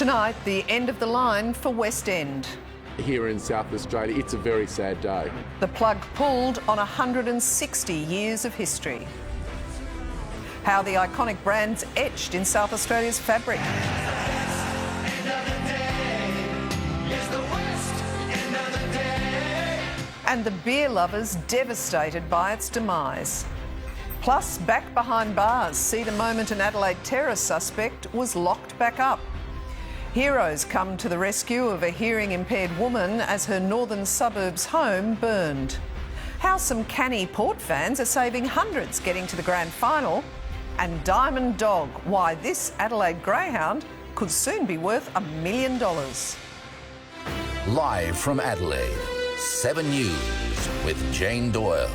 Tonight, the end of the line for West End. Here in South Australia, it's a very sad day. The plug pulled on 160 years of history. How the iconic brand's etched in South Australia's fabric. And the beer lovers devastated by its demise. Plus, back behind bars, see the moment an Adelaide terror suspect was locked back up. Heroes come to the rescue of a hearing-impaired woman as her northern suburbs home burned. How some canny Port fans are saving hundreds getting to the grand final. And Diamond Dog, why this Adelaide greyhound could soon be worth $1 million. Live from Adelaide, 7 News with Jane Doyle.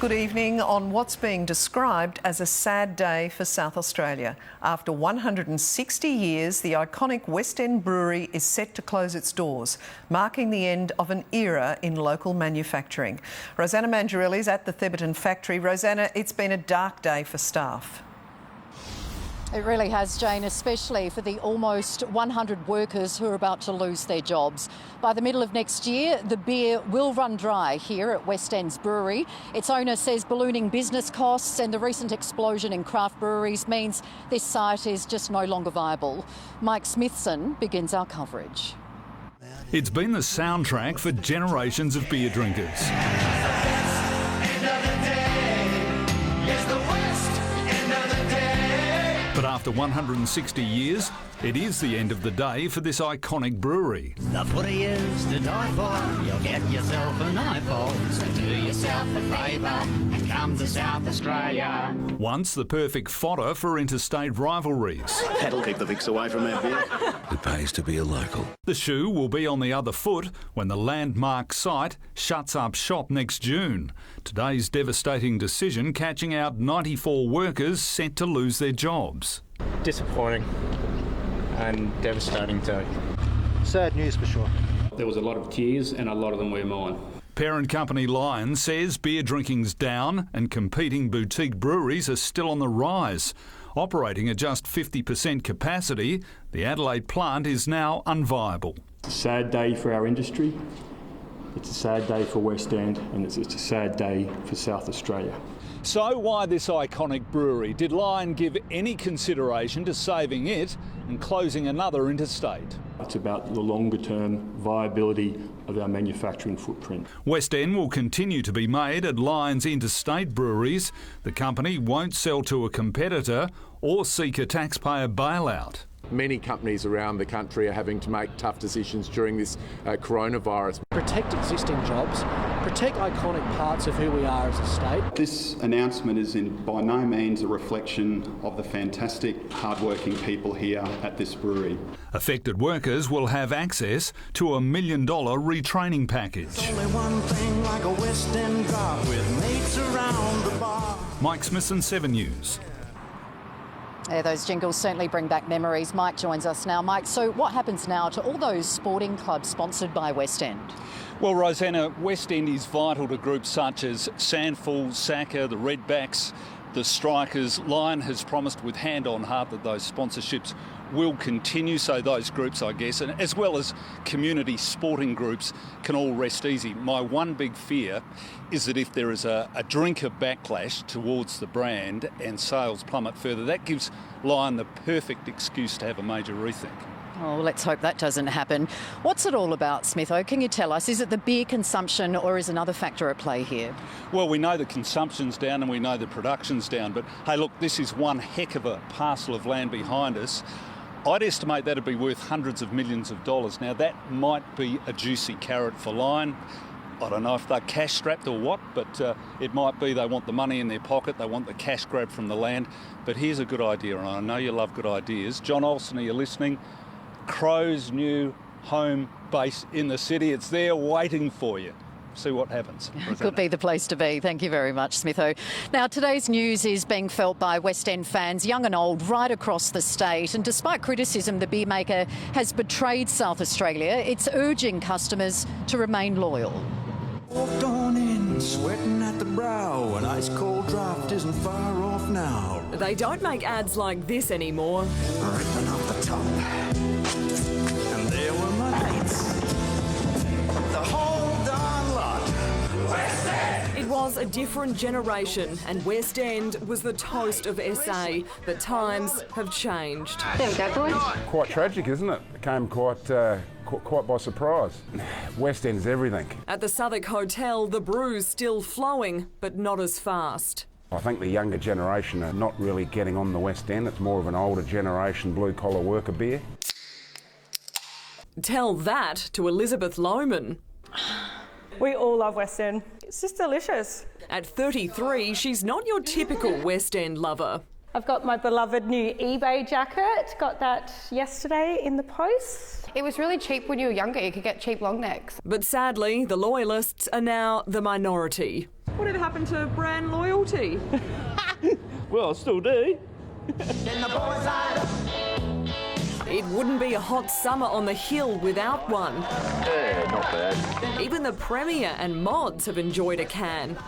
Good evening on what's being described as a sad day for South Australia. After 160 years, the iconic West End Brewery is set to close its doors, marking the end of an era in local manufacturing. Rosanna Mangiarelli's at the Theberton factory. Rosanna, it's been a dark day for staff. It really has, Jane, especially for the almost 100 workers who are about to lose their jobs. By the middle of next year, the beer will run dry here at West End's brewery. Its owner says ballooning business costs and the recent explosion in craft breweries means this site is just no longer viable. Mike Smithson begins our coverage. It's been the soundtrack for generations of beer drinkers. But after 160 years, it is the end of the day for this iconic brewery. The footy is to die for. You'll get yourself an eyeball. So do yourself a favour and come to South Australia. Once the perfect fodder for interstate rivalries. That'll keep the Vicks away from our beer. It pays to be a local. The shoe will be on the other foot when the landmark site shuts up shop next June. Today's devastating decision catching out 94 workers set to lose their jobs. Disappointing and devastating too. Sad news for sure. There was a lot of tears and a lot of them were mine. Parent company Lion says beer drinking's down and competing boutique breweries are still on the rise. Operating at just 50% capacity, the Adelaide plant is now unviable. It's a sad day for our industry, it's a sad day for West End, and it's a sad day for South Australia. So why this iconic brewery? Did Lion give any consideration to saving it and closing another interstate? It's about the longer term viability of our manufacturing footprint. West End will continue to be made at Lion's interstate breweries. The company won't sell to a competitor or seek a taxpayer bailout. Many companies around the country are having to make tough decisions during this coronavirus. Protect existing jobs, protect iconic parts of who we are as a state. This announcement is by no means a reflection of the fantastic, hard-working people here at this brewery. Affected workers will have access to $1 million retraining package. It's only one thing like a West End drop with mates around the bar. Mike Smithson, 7 News. Yeah, those jingles certainly bring back memories. Mike joins us now. Mike, so what happens now to all those sporting clubs sponsored by West End? Well, Rosanna, West End is vital to groups such as Sandful, Saka, the Redbacks, the Strikers. Lion has promised with hand on heart that those sponsorships will continue, so those groups, I guess, and as well as community sporting groups, can all rest easy. My one big fear is that if there is a drinker backlash towards the brand and sales plummet further, that gives Lion the perfect excuse to have a major rethink. Oh, well, let's hope that doesn't happen. What's it all about, Smitho? Can you tell us? Is it the beer consumption or is another factor at play here? Well, we know the consumption's down and we know the production's down, but hey, look, this is one heck of a parcel of land behind us. I'd estimate that'd be worth hundreds of millions of dollars. Now, that might be a juicy carrot for Lion. I don't know if they're cash-strapped or what, but it might be they want the money in their pocket, they want the cash grab from the land. But here's a good idea, and I know you love good ideas. John Olsen, are you listening? Crow's new home base in the city. It's there waiting for you. See what happens. Could be the place to be. Thank you very much, Smitho. Now, today's news is being felt by West End fans, young and old, right across the state. And despite criticism, the beer maker has betrayed South Australia. It's urging customers to remain loyal. Walked on in, sweating at the brow. An ice cold draft isn't far off off now. They don't make ads like this anymore. Ripping off the top. And there were my mates. The whole darn lot. West End! It was a different generation, and West End was the toast of SA. But times have changed. There we go, boys. Quite tragic, isn't it? It came quite by surprise. West End's everything. At the Southwark Hotel, the brew's still flowing, but not as fast. I think the younger generation are not really getting on the West End. It's more of an older generation blue-collar worker beer. Tell that to Elizabeth Lohman. We all love West End. It's just delicious. At 33, she's not your typical West End lover. I've got my beloved new eBay jacket. Got that yesterday in the post. It was really cheap when you were younger. You could get cheap long necks. But sadly, the loyalists are now the minority. Whatever happened to brand loyalty? Well, I still do. It wouldn't be a hot summer on the hill without one. Yeah, not bad. Even the Premier and mods have enjoyed a can.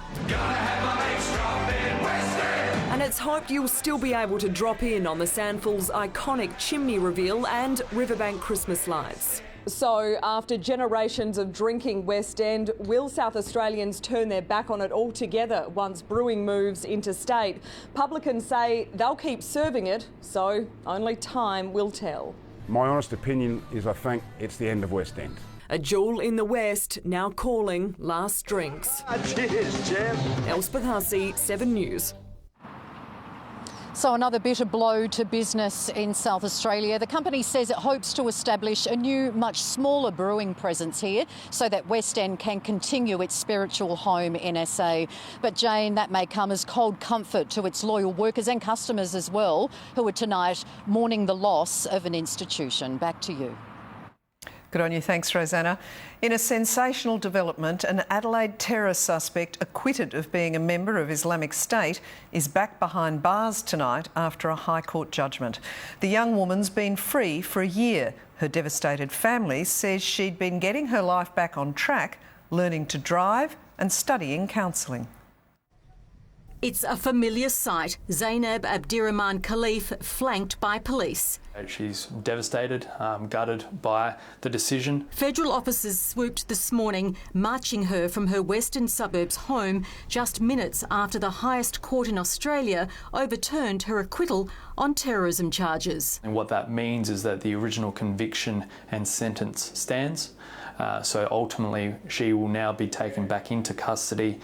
And it's hoped you'll still be able to drop in on the Sandfulls' iconic chimney reveal and Riverbank Christmas lights. So, after generations of drinking West End, will South Australians turn their back on it altogether once brewing moves interstate? Publicans say they'll keep serving it, so only time will tell. My honest opinion is I think it's the end of West End. A jewel in the West now calling last drinks. Cheers, Jeff. Elspeth Hussey, 7 News. So another bitter blow to business in South Australia. The company says it hopes to establish a new, much smaller brewing presence here so that West End can continue its spiritual home in SA. But Jane, that may come as cold comfort to its loyal workers and customers as well, who are tonight mourning the loss of an institution. Back to you. Good on you. Thanks, Rosanna. In a sensational development, an Adelaide terror suspect acquitted of being a member of Islamic State is back behind bars tonight after a High Court judgment. The young woman's been free for a year. Her devastated family says she'd been getting her life back on track, learning to drive and studying counselling. It's a familiar sight. Zainab Abdirahman Khalif flanked by police. She's devastated, gutted by the decision. Federal officers swooped this morning, marching her from her western suburbs home just minutes after the highest court in Australia overturned her acquittal on terrorism charges. And what that means is that the original conviction and sentence stands. So ultimately, she will now be taken back into custody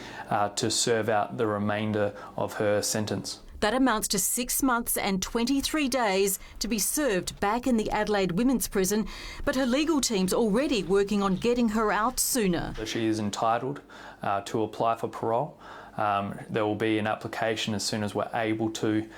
to serve out the remainder of her sentence. That amounts to 6 months and 23 days to be served back in the Adelaide Women's Prison, but her legal team's already working on getting her out sooner. She is entitled to apply for parole. There will be an application as soon as we're able to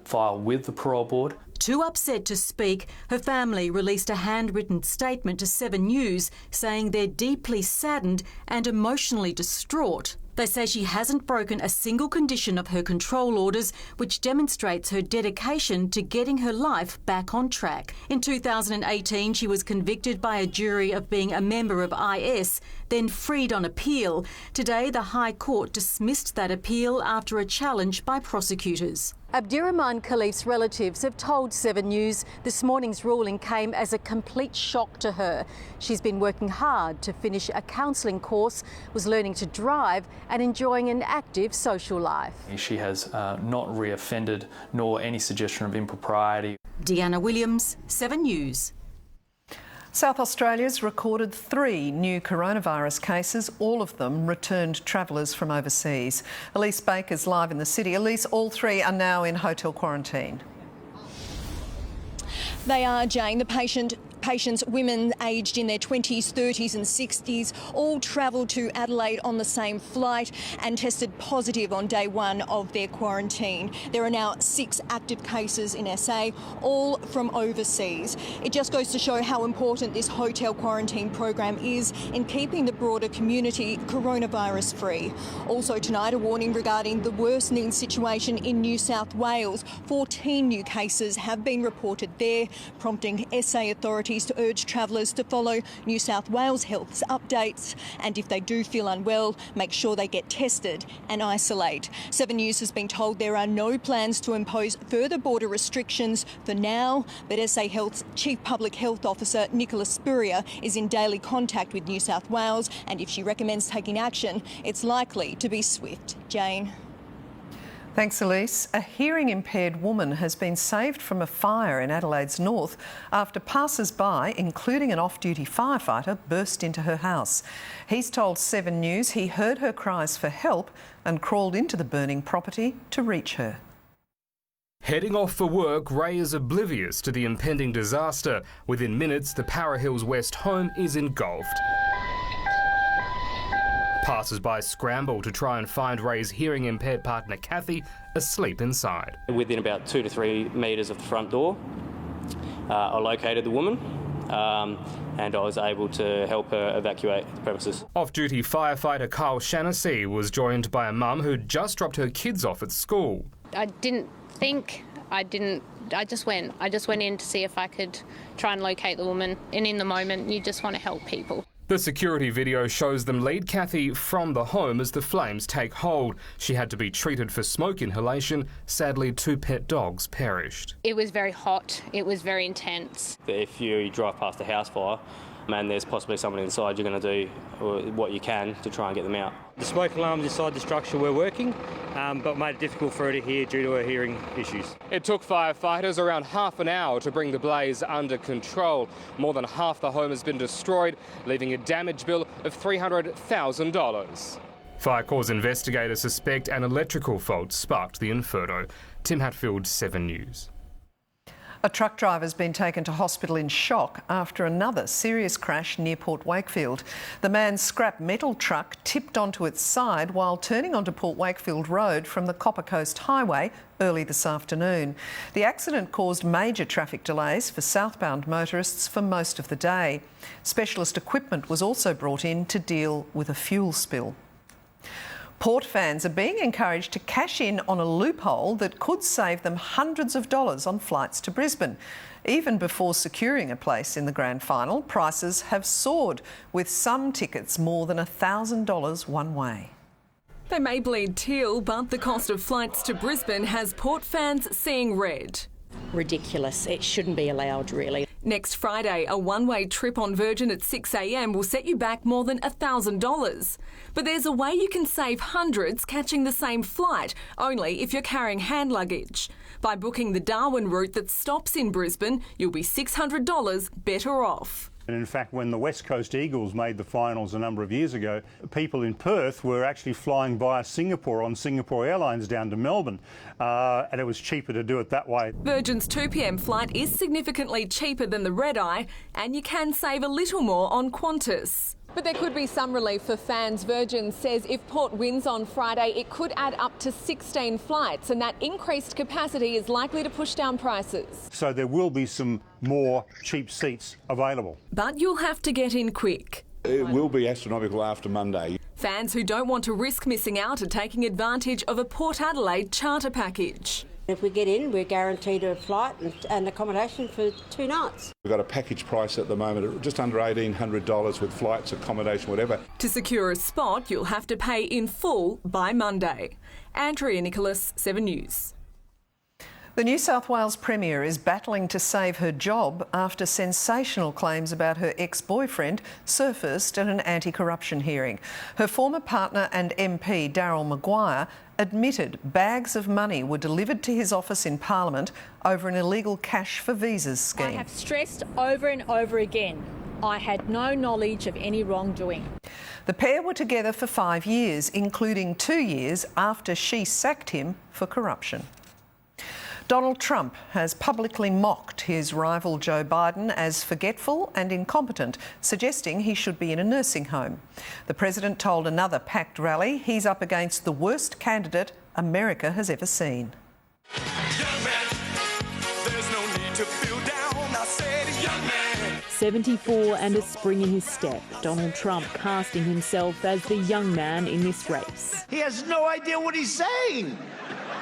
file with the parole board. Too upset to speak, her family released a handwritten statement to 7 News saying they're deeply saddened and emotionally distraught. They say she hasn't broken a single condition of her control orders, which demonstrates her dedication to getting her life back on track. In 2018, she was convicted by a jury of being a member of IS, then freed on appeal. Today, the High Court dismissed that appeal after a challenge by prosecutors. Abdirahman Khalif's relatives have told 7 News this morning's ruling came as a complete shock to her. She's been working hard to finish a counselling course, was learning to drive and enjoying an active social life. She has not reoffended nor any suggestion of impropriety. Deanna Williams, 7 News. South Australia's recorded 3 new coronavirus cases, all of them returned travellers from overseas. Elise Baker's live in the city. Elise, all 3 are now in hotel quarantine. They are, Jane. The patients, women aged in their 20s, 30s and 60s, all travelled to Adelaide on the same flight and tested positive on day 1 of their quarantine. There are now 6 active cases in SA, all from overseas. It just goes to show how important this hotel quarantine program is in keeping the broader community coronavirus free. Also tonight, a warning regarding the worsening situation in New South Wales. 14 new cases have been reported there, prompting SA authorities authorities to urge travellers to follow New South Wales Health's updates, and if they do feel unwell, make sure they get tested and isolate. 7 News has been told there are no plans to impose further border restrictions for now, but SA Health's Chief Public Health Officer Nicola Spurrier is in daily contact with New South Wales, and if she recommends taking action, it's likely to be swift. Jane. Thanks, Elise. A hearing-impaired woman has been saved from a fire in Adelaide's north after passers-by, including an off-duty firefighter, burst into her house. He's told 7 News he heard her cries for help and crawled into the burning property to reach her. Heading off for work, Ray is oblivious to the impending disaster. Within minutes, the Para Hills West home is engulfed. Passers-by scramble to try and find Ray's hearing-impaired partner Kathy asleep inside. Within about 2 to 3 metres of the front door, I located the woman and I was able to help her evacuate the premises. Off-duty firefighter Carl Shaughnessy was joined by a mum who'd just dropped her kids off at school. I didn't think, I just went in to see if I could try and locate the woman, and in the moment you just want to help people. The security video shows them lead Kathy from the home as the flames take hold. She had to be treated for smoke inhalation. Sadly, 2 pet dogs perished. It was very hot, it was very intense. If you drive past a house fire and there's possibly someone inside, you're going to do what you can to try and get them out. The smoke alarms inside the structure were working, but made it difficult for her to hear due to her hearing issues. It took firefighters around half an hour to bring the blaze under control. More than half the home has been destroyed, leaving a damage bill of $300,000. Fire cause investigators suspect an electrical fault sparked the inferno. Tim Hatfield, 7 News. A truck driver's been taken to hospital in shock after another serious crash near Port Wakefield. The man's scrap metal truck tipped onto its side while turning onto Port Wakefield Road from the Copper Coast Highway early this afternoon. The accident caused major traffic delays for southbound motorists for most of the day. Specialist equipment was also brought in to deal with a fuel spill. Port fans are being encouraged to cash in on a loophole that could save them hundreds of dollars on flights to Brisbane. Even before securing a place in the grand final, prices have soared, with some tickets more than $1,000 one way. They may bleed teal, but the cost of flights to Brisbane has Port fans seeing red. Ridiculous. It shouldn't be allowed, really. Next Friday, a one-way trip on Virgin at 6 a.m. will set you back more than $1,000. But there's a way you can save hundreds catching the same flight, only if you're carrying hand luggage. By booking the Darwin route that stops in Brisbane, you'll be $600 better off. And in fact, when the West Coast Eagles made the finals a number of years ago, people in Perth were actually flying via Singapore on Singapore Airlines down to Melbourne, and it was cheaper to do it that way. Virgin's 2 p.m. flight is significantly cheaper than the red-eye, and you can save a little more on Qantas. But there could be some relief for fans. Virgin says if Port wins on Friday, it could add up to 16 flights, and that increased capacity is likely to push down prices. So there will be some more cheap seats available. But you'll have to get in quick. It will be astronomical after Monday. Fans who don't want to risk missing out are taking advantage of a Port Adelaide charter package. If we get in, we're guaranteed a flight and accommodation for 2 nights. We've got a package price at the moment of just under $1,800 with flights, accommodation, whatever. To secure a spot, you'll have to pay in full by Monday. Andrea Nicholas, 7 News. The New South Wales Premier is battling to save her job after sensational claims about her ex-boyfriend surfaced at an anti-corruption hearing. Her former partner and MP, Daryl Maguire, admitted bags of money were delivered to his office in Parliament over an illegal cash for visas scheme. I have stressed over and over again, I had no knowledge of any wrongdoing. The pair were together for 5 years, including 2 years after she sacked him for corruption. Donald Trump has publicly mocked his rival Joe Biden as forgetful and incompetent, suggesting he should be in a nursing home. The president told another packed rally he's up against the worst candidate America has ever seen. Young man, there's no need to feel down. I said, young man. 74 and a spring in his step, Donald Trump casting himself as the young man in this race. He has no idea what he's saying.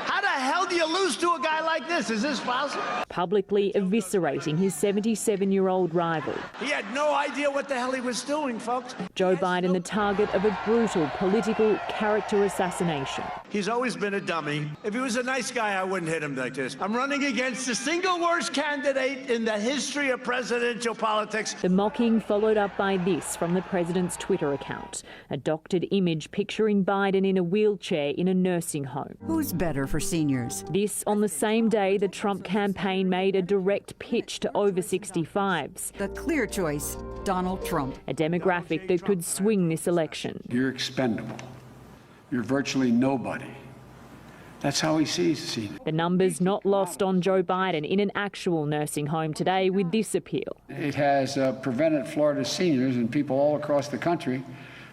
How the hell do you lose to a guy like this? Is this possible? Publicly eviscerating his 77-year-old rival. He had no idea what the hell he was doing, folks. Joe Biden, the target of a brutal political character assassination. He's always been a dummy. If he was a nice guy, I wouldn't hit him like this. I'm running against the single worst candidate in the history of presidential politics. The mocking followed up by this from the president's Twitter account, a doctored image picturing Biden in a wheelchair in a nursing home. Who's better for seniors? This on the same day the Trump campaign made a direct pitch to over 65s. The clear choice, Donald Trump. A demographic that could swing this election. You're expendable. You're virtually nobody. That's how he sees the senior. The numbers not lost on Joe Biden in an actual nursing home today with this appeal. It has prevented Florida's seniors and people all across the country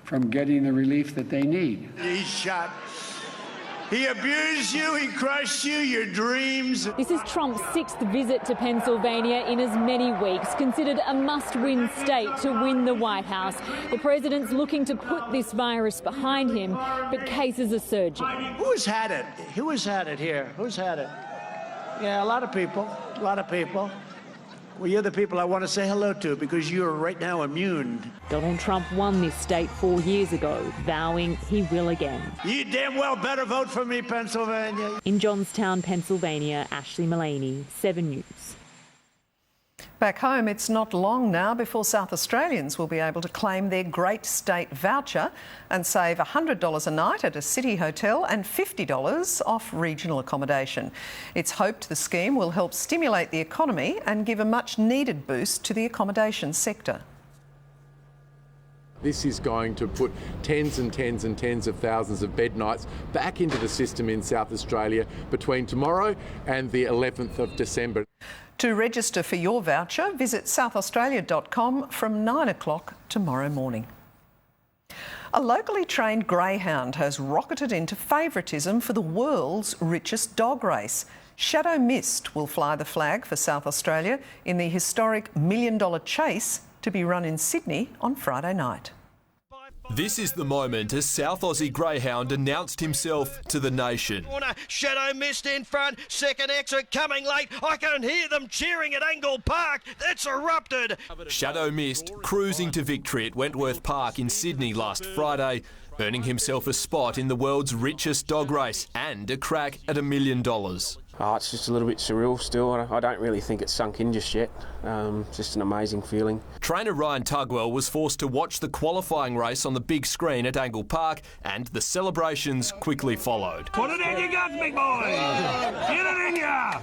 from getting the relief that they need. He shot. He abused you, he crushed you, your dreams. This is Trump's 6th visit to Pennsylvania in as many weeks, considered a must-win state to win the White House. The president's looking to put this virus behind him, but cases are surging. Who's had it? Who has had it here? Who's had it? Yeah, a lot of people, a lot of people. Well, you're the people I want to say hello to because you're right now immune. Donald Trump won this state 4 years ago, vowing he will again. You damn well better vote for me, Pennsylvania. In Johnstown, Pennsylvania, Ashley Mullaney, 7 News. Back home, it's not long now before South Australians will be able to claim their Great State voucher and save $100 a night at a city hotel and $50 off regional accommodation. It's hoped the scheme will help stimulate the economy and give a much-needed boost to the accommodation sector. This is going to put tens and tens and tens of thousands of bed nights back into the system in South Australia between tomorrow and the 11th of December. To register for your voucher, visit southaustralia.com from 9 o'clock tomorrow morning. A locally trained greyhound has rocketed into favouritism for the world's richest dog race. Shadow Mist will fly the flag for South Australia in the historic $1 million chase to be run in Sydney on Friday night. This is the moment a South Aussie greyhound announced himself to the nation. Shadow Mist in front, second exit coming late. I can hear them cheering at Angle Park. That's erupted. Shadow Mist cruising to victory at Wentworth Park in Sydney last Friday, earning himself a spot in the world's richest dog race and a crack at $1 million. Oh, it's just a little bit surreal still. I don't really think it's sunk in just yet. It's just an amazing feeling. Trainer Ryan Tugwell was forced to watch the qualifying race on the big screen at Angle Park, and the celebrations quickly followed. Put it in your guts, big boy! Get it in ya!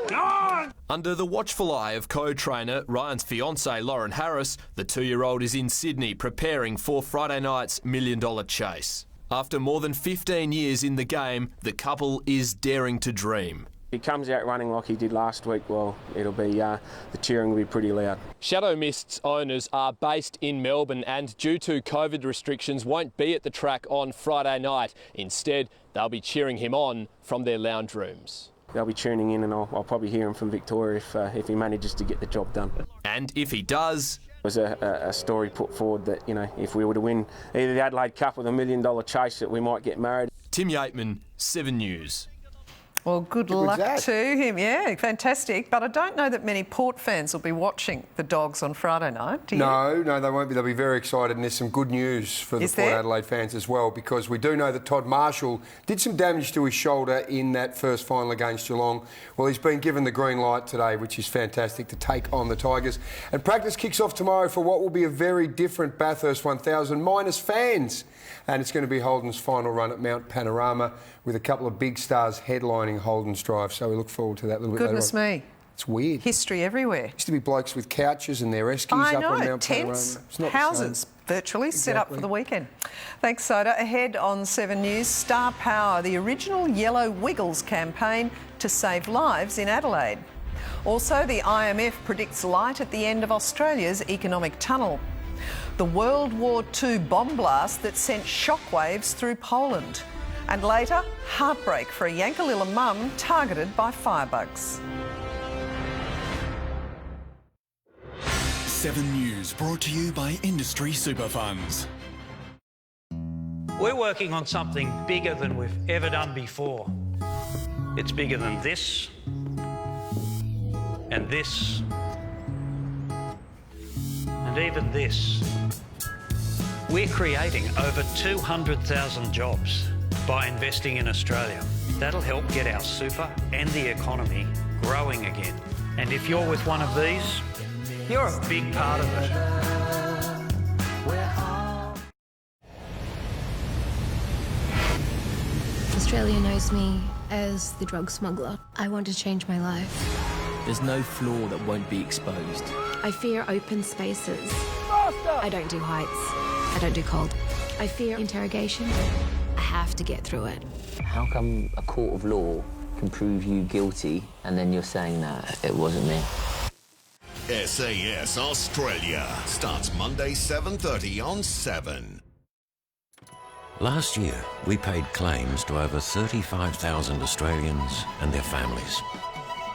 Go on! Under the watchful eye of co-trainer Ryan's fiancée Lauren Harris, the 2-year-old is in Sydney preparing for Friday night's $1 million chase. After more than 15 years in the game, the couple is daring to dream. If he comes out running like he did last week, well, it'll be, the cheering will be pretty loud. Shadow Mist's owners are based in Melbourne and due to COVID restrictions won't be at the track on Friday night. Instead, they'll be cheering him on from their lounge rooms. They'll be tuning in and I'll probably hear him from Victoria if he manages to get the job done. And if he does... There was a story put forward that, you know, if we were to win either the Adelaide Cup or the $1 million chase, that we might get married. Tim Yateman, 7 News. Well, good luck to him. Yeah, fantastic. But I don't know that many Port fans will be watching the Dogs on Friday night. Do you? No, they won't be. They'll be very excited, and there's some good news for the Port Adelaide fans as well, because we do know that Todd Marshall did some damage to his shoulder in that first final against Geelong. Well, he's been given the green light today, which is fantastic, to take on the Tigers. And practice kicks off tomorrow for what will be a very different Bathurst 1000 minus fans. And it's going to be Holden's final run at Mount Panorama with a couple of big stars headlining Holden's drive. So we look forward to that a little bit later on. Goodness me. It's weird. History everywhere. Used to be blokes with couches and their eskies up on Mount tents, Panorama. It's not houses, virtually set up for the weekend. Thanks, Soda. Ahead on 7 News, Star Power, the original Yellow Wiggles campaign to save lives in Adelaide. Also, the IMF predicts light at the end of Australia's economic tunnel. The World War II bomb blast that sent shockwaves through Poland. And later, heartbreak for a Yankalilla mum targeted by firebugs. 7 News brought to you by Industry Super Funds. We're working on something bigger than we've ever done before. It's bigger than this, and this, and even this. We're creating over 200,000 jobs by investing in Australia. That'll help get our super and the economy growing again. And if you're with one of these, you're a big part of it. Australia knows me as the drug smuggler. I want to change my life. There's no flaw that won't be exposed. I fear open spaces. I don't do heights. I don't do cold. I fear interrogation. I have to get through it. How come a court of law can prove you guilty and then you're saying that it wasn't me? SAS Australia starts Monday 7:30 on 7. Last year, we paid claims to over 35,000 Australians and their families,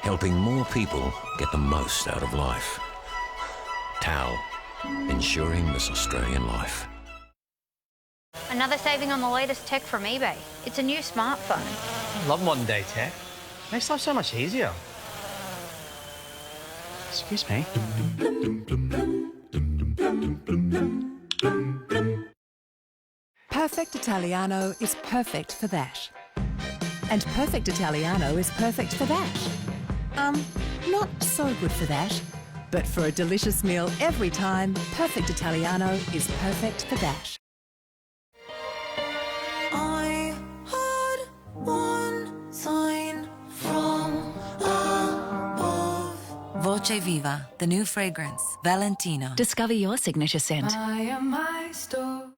helping more people get the most out of life. TAL, ensuring this Australian life. Another saving on the latest tech from eBay. It's a new smartphone. I love modern day tech. Makes life so much easier. Excuse me. Perfect Italiano is perfect for that. And Perfect Italiano is perfect for that. Not so good for that. But for a delicious meal every time, Perfect Italiano is perfect for that. I heard one sign from above. Voce Viva, the new fragrance, Valentino. Discover your signature scent. I am my store.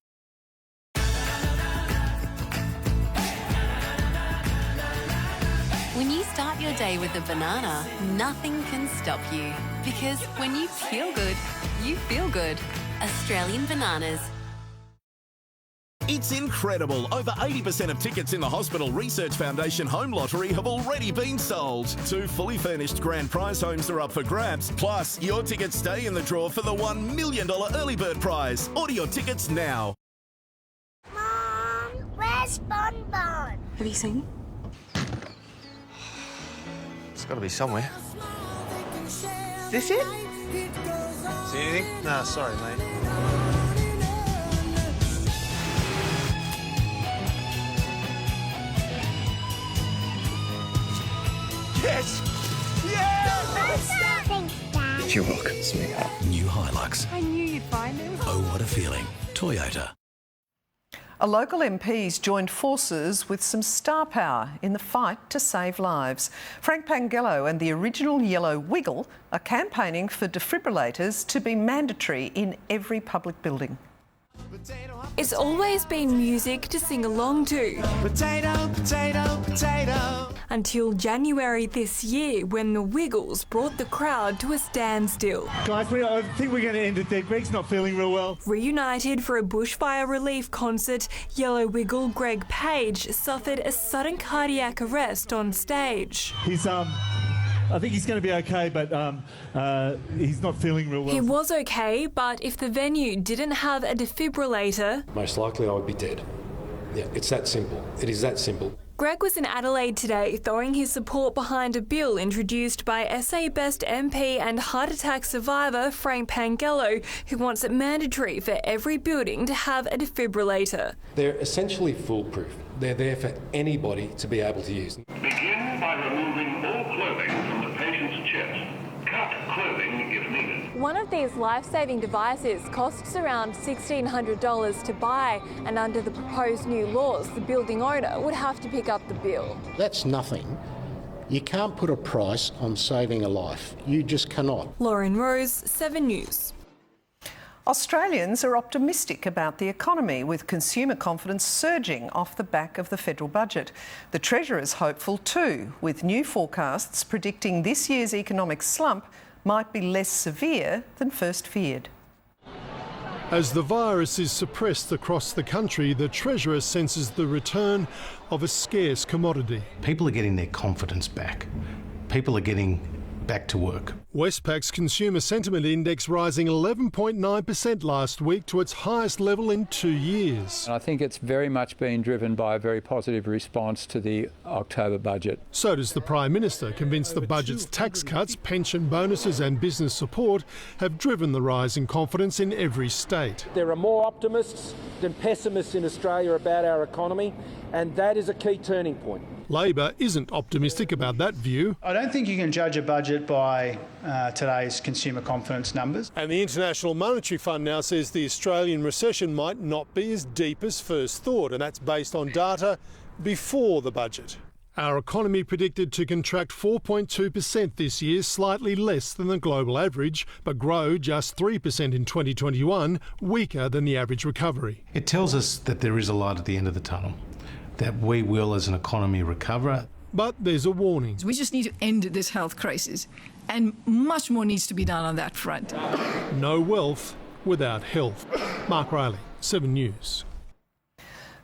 When you start your day with a banana, nothing can stop you. Because when you feel good, you feel good. Australian bananas. It's incredible. Over 80% of tickets in the Hospital Research Foundation Home Lottery have already been sold. 2 fully furnished grand prize homes are up for grabs. Plus, your tickets stay in the draw for the $1 million early bird prize. Order your tickets now. Mom, where's Bon Bon? Have you seen? It's got to be somewhere. Is this it? See anything? No, sorry, mate. Yes! Yes! You're welcome, sweetheart. New Hilux. I knew you'd find him. Oh, what a feeling. Toyota. A local MP's joined forces with some star power in the fight to save lives. Frank Pangello and the original Yellow Wiggle are campaigning for defibrillators to be mandatory in every public building. It's always been music to sing along to. Potato, potato, potato. Until January this year, when the Wiggles brought the crowd to a standstill. Guys, I think we're going to end it there. Greg's not feeling real well. Reunited for a bushfire relief concert, Yellow Wiggle Greg Page suffered a sudden cardiac arrest on stage. I think he's going to be okay, but he's not feeling real well. He was okay, but if the venue didn't have a defibrillator... Most likely I would be dead. Yeah, it's that simple. It is that simple. Greg was in Adelaide today, throwing his support behind a bill introduced by SA Best MP and heart attack survivor Frank Pangello, who wants it mandatory for every building to have a defibrillator. They're essentially foolproof. They're there for anybody to be able to use. Begin by removing all clothing from the patient's chest. Cut clothing if needed. One of these life-saving devices costs around $1,600 to buy, and under the proposed new laws, the building owner would have to pick up the bill. That's nothing. You can't put a price on saving a life. You just cannot. Lauren Rose, 7 News. Australians are optimistic about the economy, with consumer confidence surging off the back of the federal budget. The Treasurer's hopeful too, with new forecasts predicting this year's economic slump might be less severe than first feared. As the virus is suppressed across the country, the Treasurer senses the return of a scarce commodity. People are getting their confidence back. People are getting back to work. Westpac's Consumer Sentiment Index rising 11.9% last week to its highest level in 2 years. And I think it's very much been driven by a very positive response to the October budget. So does the Prime Minister, convinced the budget's tax cuts, pension bonuses and business support have driven the rise in confidence in every state. There are more optimists than pessimists in Australia about our economy, and that is a key turning point. Labor isn't optimistic about that view. I don't think you can judge a budget by today's consumer confidence numbers. And the International Monetary Fund now says the Australian recession might not be as deep as first thought, and that's based on data before the budget. Our economy predicted to contract 4.2% this year, slightly less than the global average, but grow just 3% in 2021, weaker than the average recovery. It tells us that there is a light at the end of the tunnel, that we will as an economy recover. But there's a warning. We just need to end this health crisis, and much more needs to be done on that front. No wealth without health. Mark Riley, 7 News.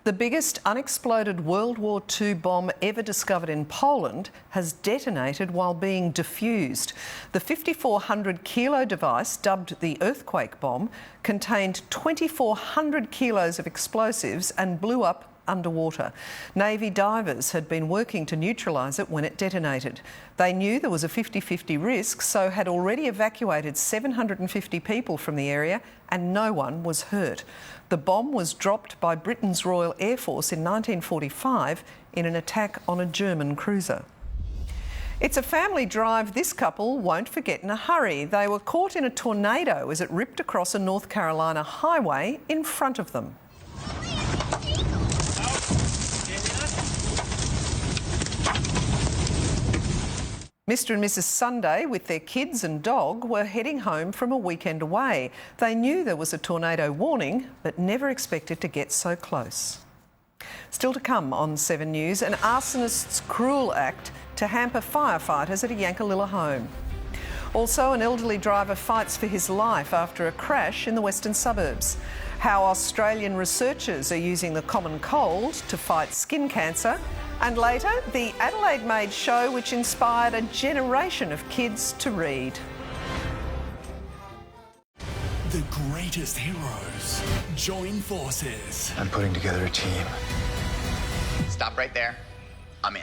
The biggest unexploded World War II bomb ever discovered in Poland has detonated while being defused. The 5,400 kilo device, dubbed the earthquake bomb, contained 2,400 kilos of explosives and blew up underwater. Navy divers had been working to neutralise it when it detonated. They knew there was a 50-50 risk, so had already evacuated 750 people from the area and no one was hurt. The bomb was dropped by Britain's Royal Air Force in 1945 in an attack on a German cruiser. It's a family drive this couple won't forget in a hurry. They were caught in a tornado as it ripped across a North Carolina highway in front of them. Mr and Mrs Sunday, with their kids and dog, were heading home from a weekend away. They knew there was a tornado warning, but never expected to get so close. Still to come on 7 News, an arsonist's cruel act to hamper firefighters at a Yankalilla home. Also, an elderly driver fights for his life after a crash in the western suburbs. How Australian researchers are using the common cold to fight skin cancer. And later, the Adelaide-made show which inspired a generation of kids to read. The greatest heroes join forces. I'm putting together a team. Stop right there. I'm in.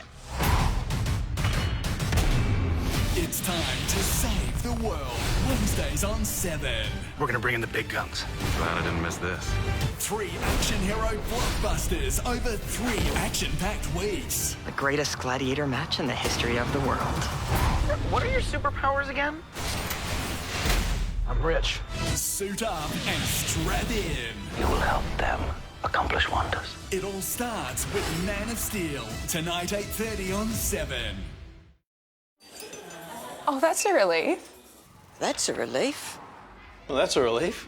It's time to save the world. Wednesdays on 7. We're gonna bring in the big guns. Glad I didn't miss this. 3 action hero blockbusters over 3 action-packed weeks. The greatest gladiator match in the history of the world. What are your superpowers again? I'm rich. Suit up and strap in. You will help them accomplish wonders. It all starts with Man of Steel. Tonight, 8:30 on 7. Oh, that's a relief. That's a relief. Well, that's a relief.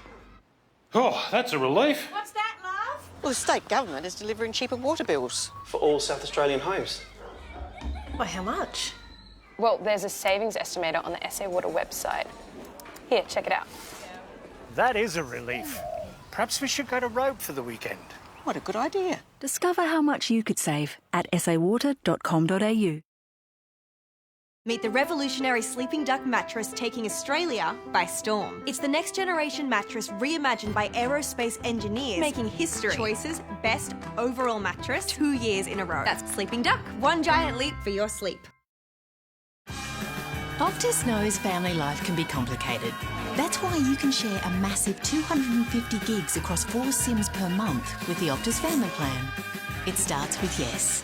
Oh, that's a relief. What's that, love? Well, the state government is delivering cheaper water bills. For all South Australian homes. By how much? Well, there's a savings estimator on the SA Water website. Here, check it out. That is a relief. Perhaps we should go to Rogue for the weekend. What a good idea. Discover how much you could save at sawater.com.au. Meet the revolutionary Sleeping Duck mattress taking Australia by storm. It's the next generation mattress reimagined by aerospace engineers, making history. Choices best overall mattress 2 years in a row. That's Sleeping Duck. One giant leap for your sleep. Optus knows family life can be complicated. That's why you can share a massive 250 gigs across 4 SIMs per month with the Optus Family Plan. It starts with yes.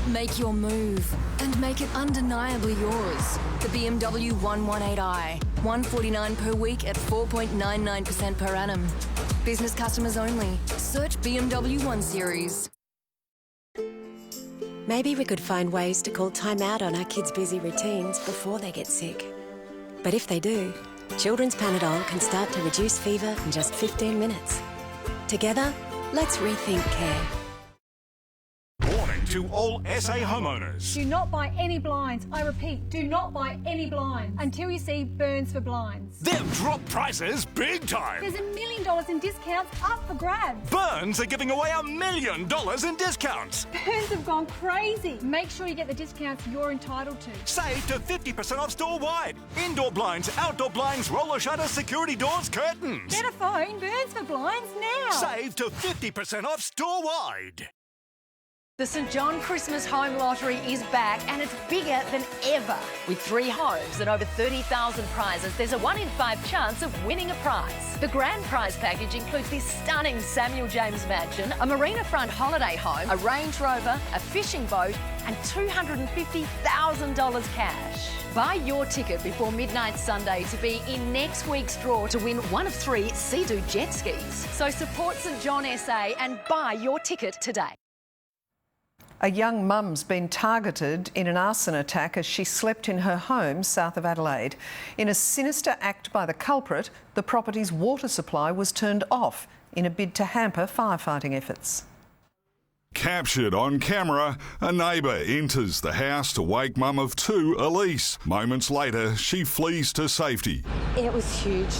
Make your move and make it undeniably yours. The BMW 118i. $149 per week at 4.99% per annum. Business customers only. Search BMW 1 Series. Maybe we could find ways to call time out on our kids' busy routines before they get sick. But if they do, Children's Panadol can start to reduce fever in just 15 minutes. Together, let's rethink care. Warning to all SA homeowners. Do not buy any blinds. I repeat, do not buy any blinds until you see Burns for Blinds. They've dropped prices big time. There's $1 million in discounts up for grabs. Burns are giving away $1 million in discounts. Burns have gone crazy. Make sure you get the discounts you're entitled to. Save to 50% off store-wide. Indoor blinds, outdoor blinds, roller shutters, security doors, curtains. Get a phone, Burns for Blinds now. Save to 50% off store-wide. The St John Christmas Home Lottery is back and it's bigger than ever. With 3 homes and over 30,000 prizes, there's a 1 in 5 chance of winning a prize. The grand prize package includes this stunning Samuel James mansion, a marina front holiday home, a Range Rover, a fishing boat and $250,000 cash. Buy your ticket before midnight Sunday to be in next week's draw to win one of 3 Sea-Doo jet skis. So support St John SA and buy your ticket today. A young mum's been targeted in an arson attack as she slept in her home south of Adelaide. In a sinister act by the culprit, the property's water supply was turned off in a bid to hamper firefighting efforts. Captured on camera, a neighbour enters the house to wake mum of 2, Elise. Moments later, she flees to safety. It was huge.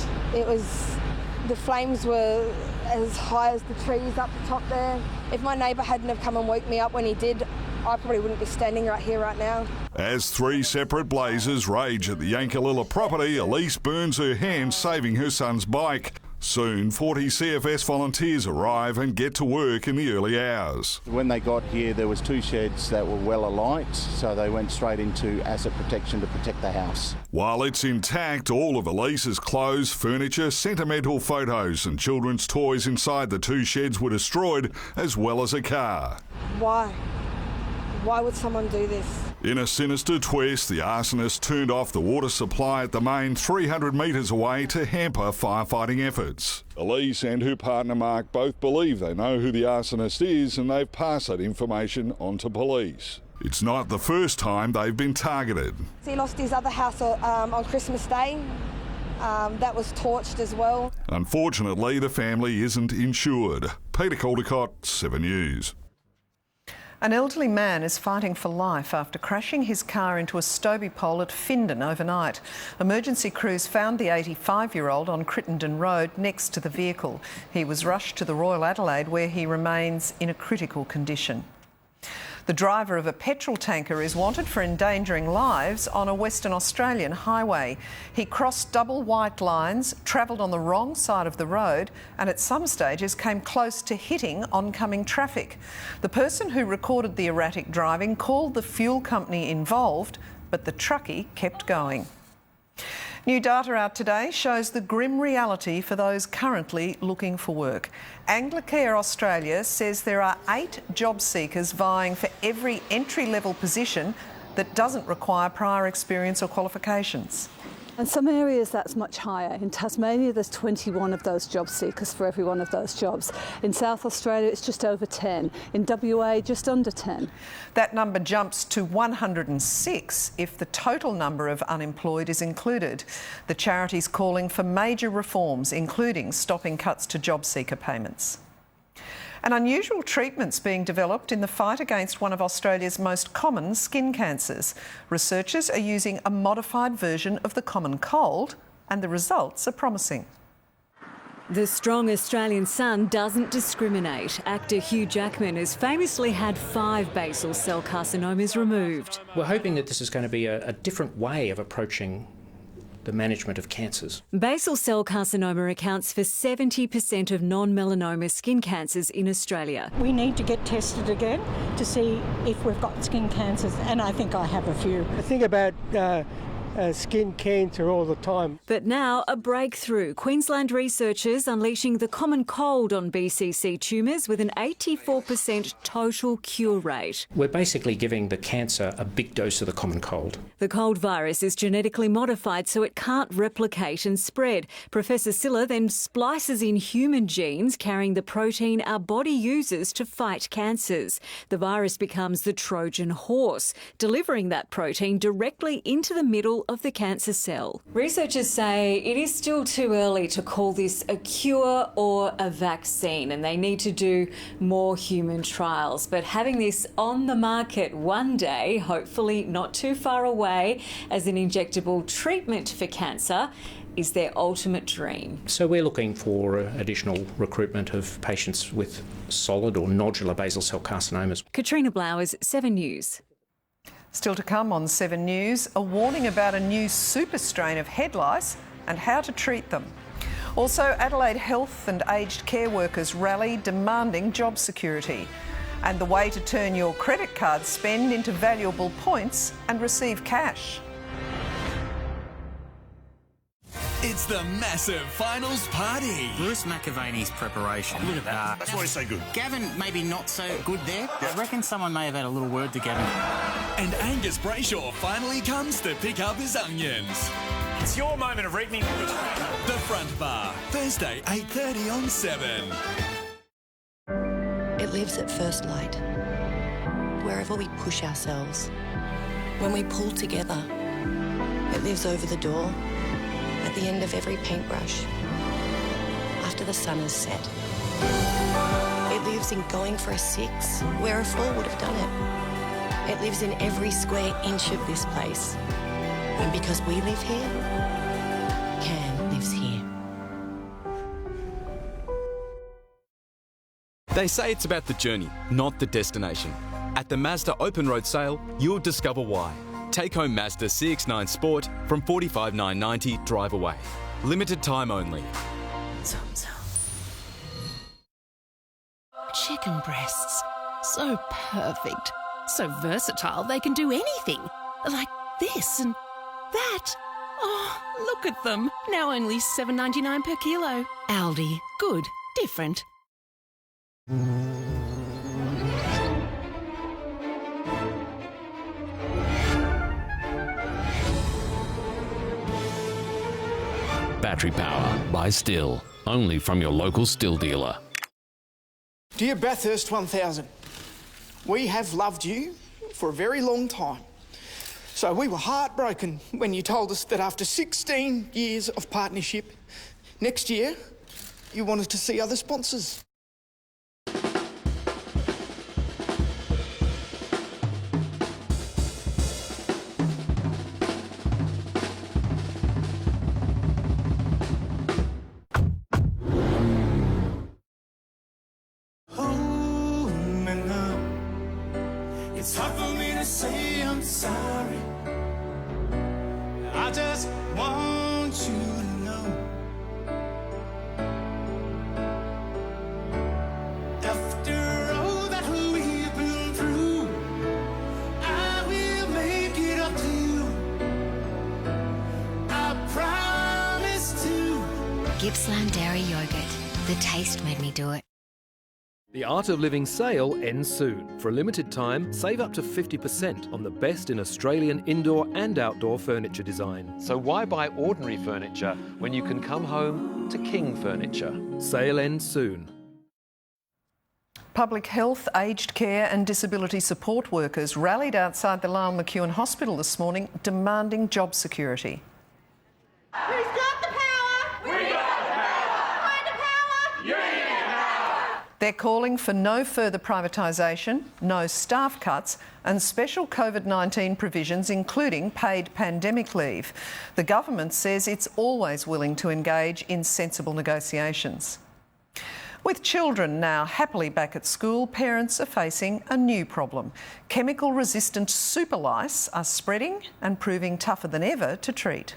The flames were as high as the trees up the top there. If my neighbour hadn't have come and woke me up when he did, I probably wouldn't be standing right here right now. As 3 separate blazes rage at the Yankalilla property, Elise burns her hand saving her son's bike. Soon, 40 CFS volunteers arrive and get to work in the early hours. When they got here, there was 2 sheds that were well alight, so they went straight into asset protection to protect the house. While it's intact, all of Elise's clothes, furniture, sentimental photos and children's toys inside the 2 sheds were destroyed, as well as a car. Why? Why would someone do this? In a sinister twist, the arsonist turned off the water supply at the main 300 metres away to hamper firefighting efforts. Elise and her partner Mark both believe they know who the arsonist is and they've passed that information on to police. It's not the first time they've been targeted. He lost his other house on Christmas Day. That was torched as well. Unfortunately, the family isn't insured. Peter Caldecott, 7 News. An elderly man is fighting for life after crashing his car into a Stobie pole at Findon overnight. Emergency crews found the 85-year-old on Crittenden Road next to the vehicle. He was rushed to the Royal Adelaide where he remains in a critical condition. The driver of a petrol tanker is wanted for endangering lives on a Western Australian highway. He crossed double white lines, travelled on the wrong side of the road and at some stages came close to hitting oncoming traffic. The person who recorded the erratic driving called the fuel company involved, but the truckie kept going. New data out today shows the grim reality for those currently looking for work. Anglicare Australia says there are 8 job seekers vying for every entry-level position that doesn't require prior experience or qualifications. In some areas that's much higher. In Tasmania there's 21 of those job seekers for every one of those jobs. In South Australia it's just over 10. In WA just under 10. That number jumps to 106 if the total number of unemployed is included. The charity's calling for major reforms, including stopping cuts to job seeker payments. An unusual treatment's being developed in the fight against one of Australia's most common skin cancers. Researchers are using a modified version of the common cold, and the results are promising. The strong Australian sun doesn't discriminate. Actor Hugh Jackman has famously had 5 basal cell carcinomas removed. We're hoping that this is going to be a different way of approaching the management of cancers. Basal cell carcinoma accounts for 70% of non-melanoma skin cancers in Australia. We need to get tested again to see if we've got skin cancers, and I think I have a few. I think about skin cancer all the time. But now a breakthrough. Queensland researchers unleashing the common cold on BCC tumours with an 84% total cure rate. We're basically giving the cancer a big dose of the common cold. The cold virus is genetically modified so it can't replicate and spread. Professor Siller then splices in human genes carrying the protein our body uses to fight cancers. The virus becomes the Trojan horse, delivering that protein directly into the middle wall of the cancer cell. Researchers say it is still too early to call this a cure or a vaccine, and they need to do more human trials. But having this on the market one day, hopefully not too far away, as an injectable treatment for cancer is their ultimate dream. So we're looking for additional recruitment of patients with solid or nodular basal cell carcinomas. Katrina Blowers, 7 News. Still to come on 7 News, a warning about a new super strain of head lice and how to treat them. Also, Adelaide health and aged care workers rally demanding job security, and the way to turn your credit card spend into valuable points and receive cash. It's the massive finals party. Bruce McAvaney's preparation. Look at that. That's why he's so good. Gavin, maybe not so good there. I reckon someone may have had a little word to Gavin. And Angus Brayshaw finally comes to pick up his onions. It's your moment of reckoning. The Front Bar, Thursday, 8:30 on 7. It lives at first light. Wherever we push ourselves. When we pull together. It lives over the door. At the end of every paintbrush, after the sun has set. It lives in going for a 6, where a 4 would have done it. It lives in every square inch of this place. And because we live here, Cam lives here. They say it's about the journey, not the destination. At the Mazda Open Road Sale, you'll discover why. Take home Mazda CX-9 Sport from $45,990 drive away. Limited time only. Chicken breasts. So perfect. So versatile they can do anything. Like this and that. Oh, look at them. Now only $7.99 per kilo. Aldi. Good. Different. Battery power by Still, only from your local Still dealer. Dear Bathurst 1000, we have loved you for a very long time. So we were heartbroken when you told us that after 16 years of partnership, next year you wanted to see other sponsors. It's hard for me to say I'm sorry. I just want you to know. After all that we've been through, I will make it up to you. I promise to. Gippsland Dairy Yogurt. The taste made me do it. The Art of Living sale ends soon. For a limited time, save up to 50% on the best in Australian indoor and outdoor furniture design. So why buy ordinary furniture when you can come home to King Furniture? Sale ends soon. Public health, aged care and disability support workers rallied outside the Lyell McEwen Hospital this morning demanding job security. Who's got the power? We got the power. Find the power. Union power. They're calling for no further privatisation, no staff cuts and special COVID-19 provisions, including paid pandemic leave. The government says it's always willing to engage in sensible negotiations. With children now happily back at school, parents are facing a new problem. Chemical-resistant super lice are spreading and proving tougher than ever to treat.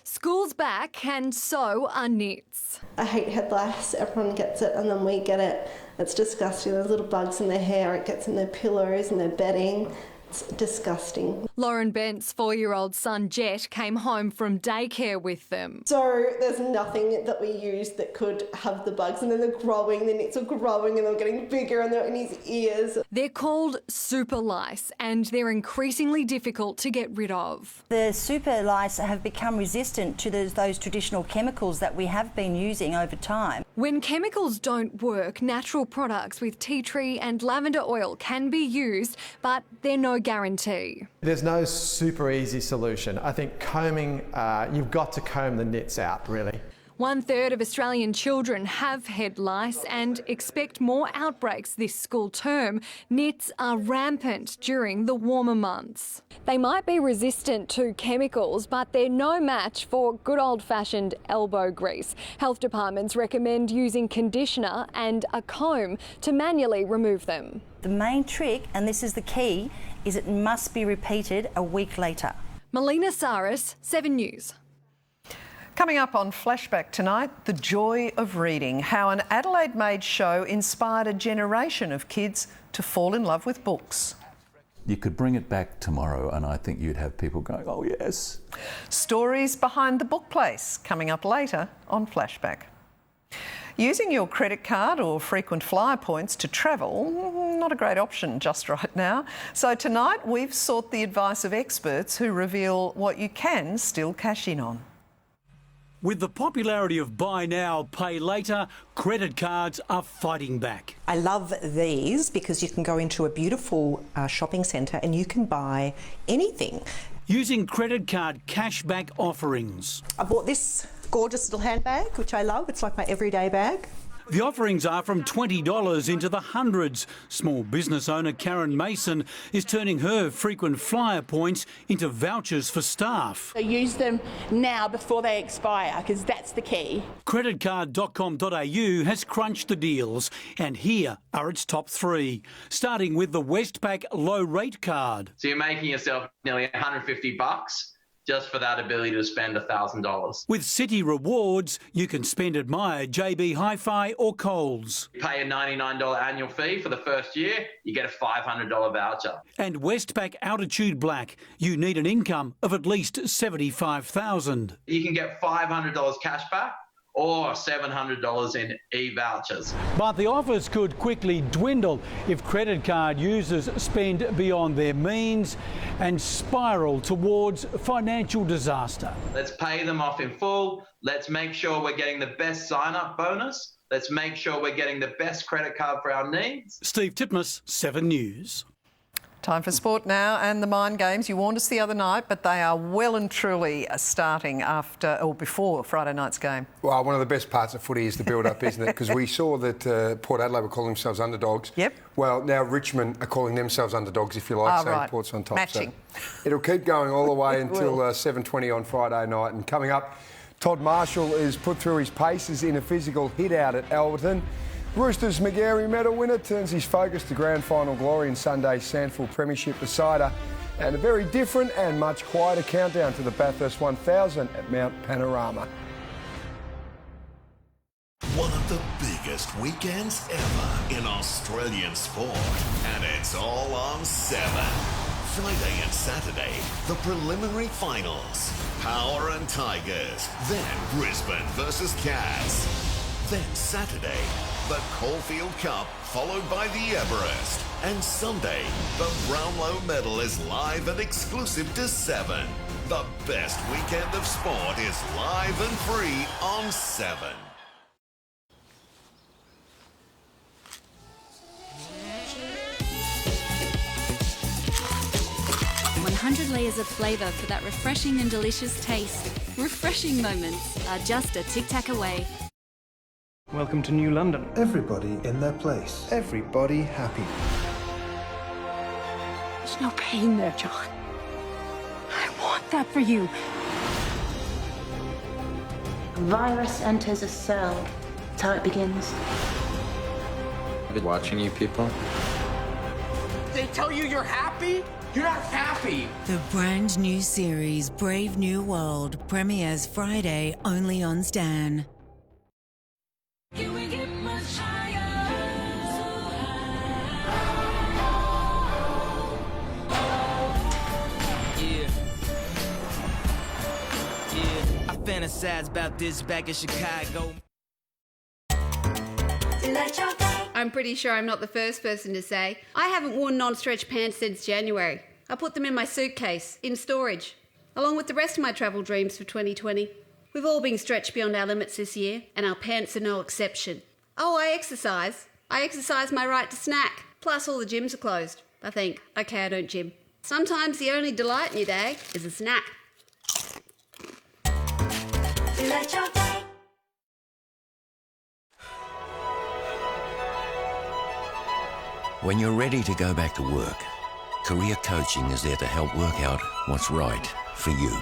School's back and so are nits. I hate head lice. Everyone gets it and then we get it. It's disgusting. There's little bugs in their hair. It gets in their pillows and their bedding. It's disgusting. Lauren Bent's 4-year-old son Jet came home from daycare with them. So there's nothing that we use that could have the bugs, and then they're growing, the nits are growing and they're getting bigger and they're in his ears. They're called super lice and they're increasingly difficult to get rid of. The super lice have become resistant to those traditional chemicals that we have been using over time. When chemicals don't work, natural products with tea tree and lavender oil can be used, but they're no no guarantee. There's no super easy solution. I think combing, you've got to comb the nits out, really. 1/3 of Australian children have head lice and expect more outbreaks this school term. Nits are rampant during the warmer months. They might be resistant to chemicals, but they're no match for good old-fashioned elbow grease. Health departments recommend using conditioner and a comb to manually remove them. The main trick, and this is the key, is it must be repeated a week later. Melina Saris, 7 News. Coming up on Flashback tonight, the joy of reading, how an Adelaide-made show inspired a generation of kids to fall in love with books. You could bring it back tomorrow and I think you'd have people going, oh yes. Stories behind the book place, coming up later on Flashback. Using your credit card or frequent flyer points to travel, not a great option just right now. So tonight we've sought the advice of experts who reveal what you can still cash in on. With the popularity of buy now, pay later, credit cards are fighting back. I love these because you can go into a beautiful shopping centre and you can buy anything. Using credit card cashback offerings. I bought this gorgeous little handbag, which I love. It's like my everyday bag. The offerings are from $20 into the hundreds. Small business owner Karen Mason is turning her frequent flyer points into vouchers for staff. So use them now before they expire, because that's the key. Creditcard.com.au has crunched the deals, and here are its top 3, starting with the Westpac low rate card. So you're making yourself nearly $150 just for that ability to spend $1,000. With City Rewards, you can spend at Myer, JB Hi-Fi or Coles. You pay a $99 annual fee for the first year, you get a $500 voucher. And Westpac Altitude Black, you need an income of at least $75,000. You can get $500 cash back or $700 in e-vouchers. But the offers could quickly dwindle if credit card users spend beyond their means and spiral towards financial disaster. Let's pay them off in full. Let's make sure we're getting the best sign-up bonus. Let's make sure we're getting the best credit card for our needs. Steve Titmus, 7 News. Time for sport now and the mind games. You warned us the other night, but they are well and truly starting after or before Friday night's game. Well, one of the best parts of footy is the build-up, isn't it? Because we saw that Port Adelaide were calling themselves underdogs. Yep. Well, now Richmond are calling themselves underdogs, if you like, saying right. Port's on top. Matching. So it'll keep going all the way until 7:20 on Friday night. And coming up, Todd Marshall is put through his paces in a physical hit-out at Alberton. Roosters McGarry medal winner turns his focus to grand final glory in Sunday's Sandford Premiership decider, and a very different and much quieter countdown to the Bathurst 1000 at Mount Panorama. One of the biggest weekends ever in Australian sport, and it's all on 7. Friday and Saturday, the preliminary finals. Power and Tigers, then Brisbane versus Cats. Then Saturday, the Caulfield Cup, followed by the Everest. And Sunday, the Brownlow Medal is live and exclusive to 7. The best weekend of sport is live and free on 7. 100 layers of flavour for that refreshing and delicious taste. Refreshing moments are just a tic-tac away. Welcome to New London. Everybody in their place. Everybody happy. There's no pain there, John. I want that for you. A virus enters a cell. That's how it begins. I've been watching you people. They tell you you're happy? You're not happy. The brand new series Brave New World premieres Friday only on Stan. Fantasize about this back in Chicago. I'm pretty sure I'm not the first person to say I haven't worn non-stretch pants since January. I put them in my suitcase, in storage, along with the rest of my travel dreams for 2020. We've all been stretched beyond our limits this year, and our pants are no exception. Oh, I exercise. I exercise my right to snack. Plus all the gyms are closed, I think. Okay, I don't gym. Sometimes the only delight in your day is a snack. When you're ready to go back to work, career coaching is there to help work out what's right for you.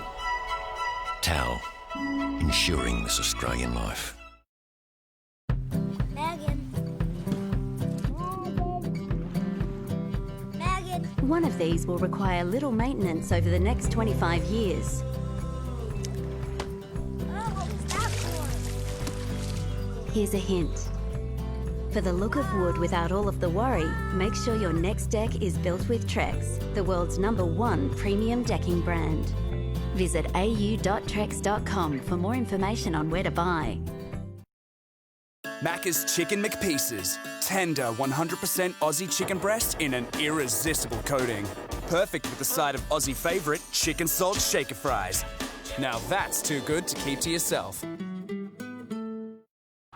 TAL, ensuring this Australian life. One of these will require little maintenance over the next 25 years. Here's a hint. For the look of wood without all of the worry, make sure your next deck is built with Trex, the world's #1 premium decking brand. Visit au.trex.com for more information on where to buy. Macca's Chicken McPieces. Tender 100% Aussie chicken breast in an irresistible coating. Perfect with the side of Aussie favourite chicken salt shaker fries. Now that's too good to keep to yourself.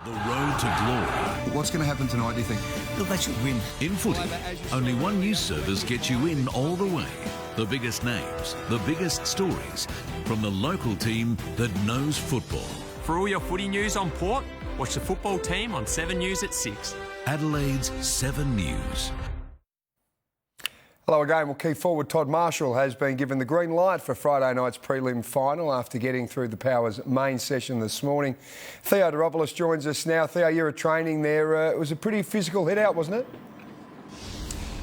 The road to glory. What's going to happen tonight, do you think? Look, they should win. In footy, only one news service gets you in all the way. The biggest names, the biggest stories, from the local team that knows football. For all your footy news on Port, watch the football team on 7 News at 6. Adelaide's 7 News. Hello again. Well, key forward Todd Marshall has been given the green light for Friday night's prelim final after getting through the Powers main session this morning. Theo Doyle joins us now. Theo, you're at training there. It was a pretty physical hit out, wasn't it?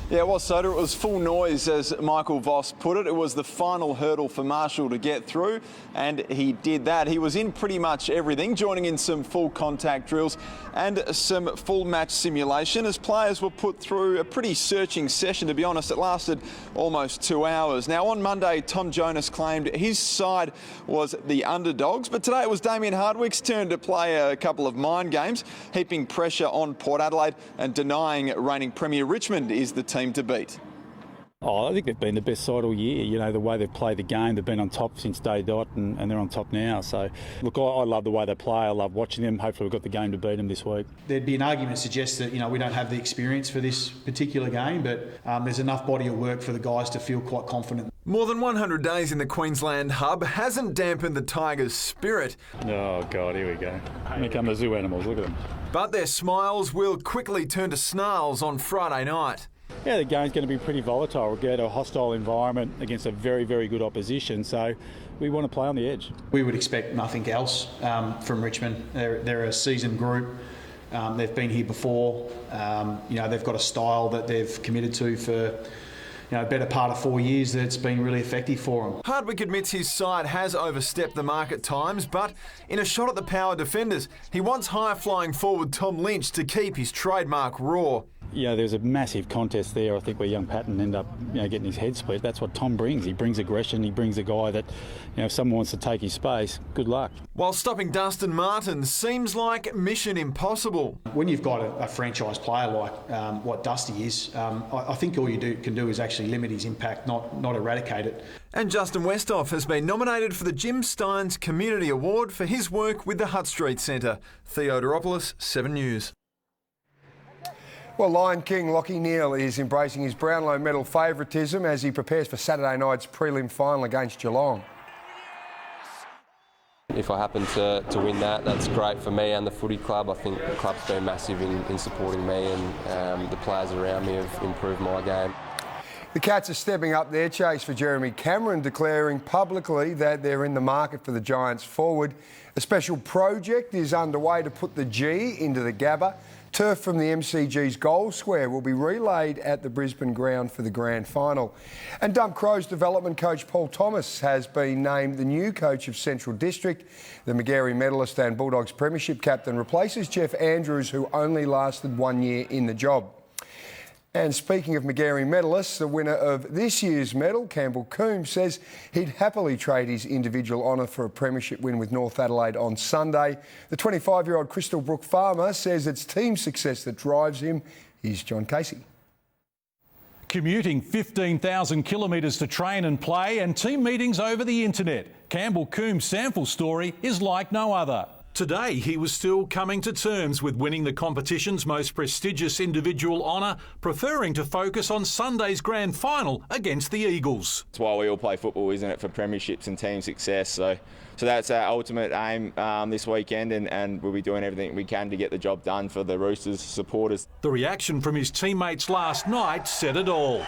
Yeah, it was, Soda. It was full noise, as Michael Voss put it. It was the final hurdle for Marshall to get through, and he did that. He was in pretty much everything, joining in some full contact drills and some full match simulation as players were put through a pretty searching session, to be honest. It lasted almost 2 hours. Now, on Monday, Tom Jonas claimed his side was the underdogs, but today it was Damien Hardwick's turn to play a couple of mind games, heaping pressure on Port Adelaide and denying reigning Premier Richmond is the team to beat. I think they've been the best side all year. You know, the way they've played the game, they've been on top since day dot, and they're on top now. So, look, I love the way they play. I love watching them. Hopefully we've got the game to beat them this week. There'd be an argument to suggest that, we don't have the experience for this particular game, but there's enough body of work for the guys to feel quite confident. More than 100 days in the Queensland hub hasn't dampened the Tigers' spirit. Oh, God, here we go. Here come the zoo animals. Look at them. But their smiles will quickly turn to snarls on Friday night. Yeah, the game's going to be pretty volatile. We'll go to a hostile environment against a very, very good opposition, so we want to play on the edge. We would expect nothing else from Richmond. They're a seasoned group. They've been here before. They've got a style that they've committed to for better part of 4 years that's been really effective for them. Hardwick admits his side has overstepped the mark at times, but in a shot at the power defenders, he wants high-flying forward Tom Lynch to keep his trademark raw. Yeah, there's a massive contest there. I think where young Patton ended up getting his head split. That's what Tom brings. He brings aggression. He brings a guy that, if someone wants to take his space, good luck. While stopping Dustin Martin seems like mission impossible. When you've got a franchise player like what Dusty is, I think all you can do is actually limit his impact, not eradicate it. And Justin Westhoff has been nominated for the Jim Steins Community Award for his work with the Hutt Street Centre. Theo Doyle, 7 News. Well, Lion King Lachie Neale is embracing his Brownlow medal favouritism as he prepares for Saturday night's prelim final against Geelong. If I happen to win that, that's great for me and the footy club. I think the club's been massive in supporting me, and the players around me have improved my game. The Cats are stepping up their chase for Jeremy Cameron, declaring publicly that they're in the market for the Giants forward. A special project is underway to put the G into the Gabba. Turf from the MCG's goal square will be relayed at the Brisbane ground for the grand final. And Dump Crows development coach Paul Thomas has been named the new coach of Central District. The Magarey medalist and Bulldogs premiership captain replaces Jeff Andrews, who only lasted 1 year in the job. And speaking of Magarey medalists, the winner of this year's medal, Campbell Coombs, says he'd happily trade his individual honour for a premiership win with North Adelaide on Sunday. The 25-year-old Crystal Brook farmer says it's team success that drives him. Here's John Casey. Commuting 15,000 kilometres to train and play, and team meetings over the internet. Campbell Coombs' sample story is like no other. Today, he was still coming to terms with winning the competition's most prestigious individual honour, preferring to focus on Sunday's grand final against the Eagles. It's why we all play football, isn't it, for premierships and team success. So that's our ultimate aim this weekend, and we'll be doing everything we can to get the job done for the Roosters supporters. The reaction from his teammates last night said it all.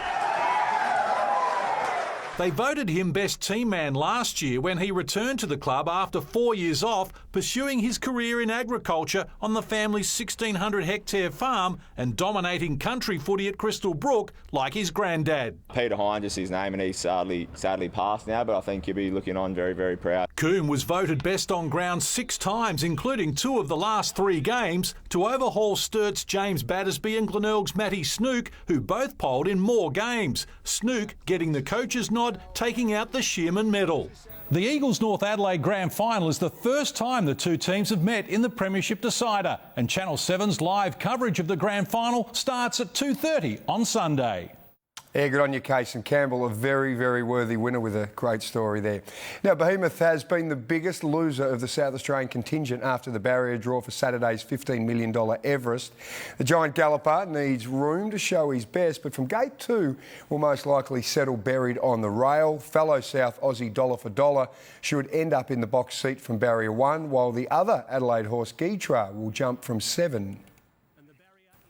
They voted him best team man last year when he returned to the club after 4 years off, pursuing his career in agriculture on the family's 1,600-hectare farm and dominating country footy at Crystal Brook like his granddad. Peter Hines is his name, and he's sadly passed now, but I think he'll be looking on very, very proud. Coombe was voted best on ground 6 times, including 2 of the last 3 games, to overhaul Sturt's James Battersby and Glenelg's Matty Snook, who both polled in more games. Snook getting the coach's nod, taking out the Shearman medal. The Eagles North Adelaide Grand Final is the first time the two teams have met in the Premiership decider, and Channel 7's live coverage of the Grand Final starts at 2:30 on Sunday. Yeah, good on you, Case and Campbell. A very, very worthy winner with a great story there. Now, Behemoth has been the biggest loser of the South Australian contingent after the barrier draw for Saturday's $15 million Everest. The giant galloper needs room to show his best, but from gate 2 will most likely settle buried on the rail. Fellow South Aussie Dollar for Dollar should end up in the box seat from barrier 1, while the other Adelaide horse Gytrash will jump from 7.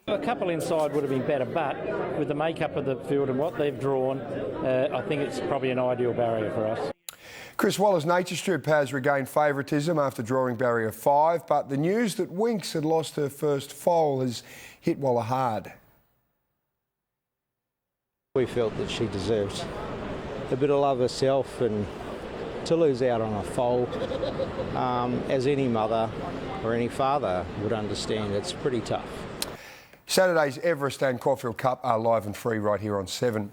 A couple inside would have been better, but with the makeup of the field and what they've drawn, I think it's probably an ideal barrier for us. Chris Waller's Nature Strip has regained favouritism after drawing barrier 5, but the news that Winx had lost her first foal has hit Waller hard. We felt that she deserves a bit of love herself, and to lose out on a foal, as any mother or any father would understand, it's pretty tough. Saturday's Everest and Caulfield Cup are live and free right here on 7.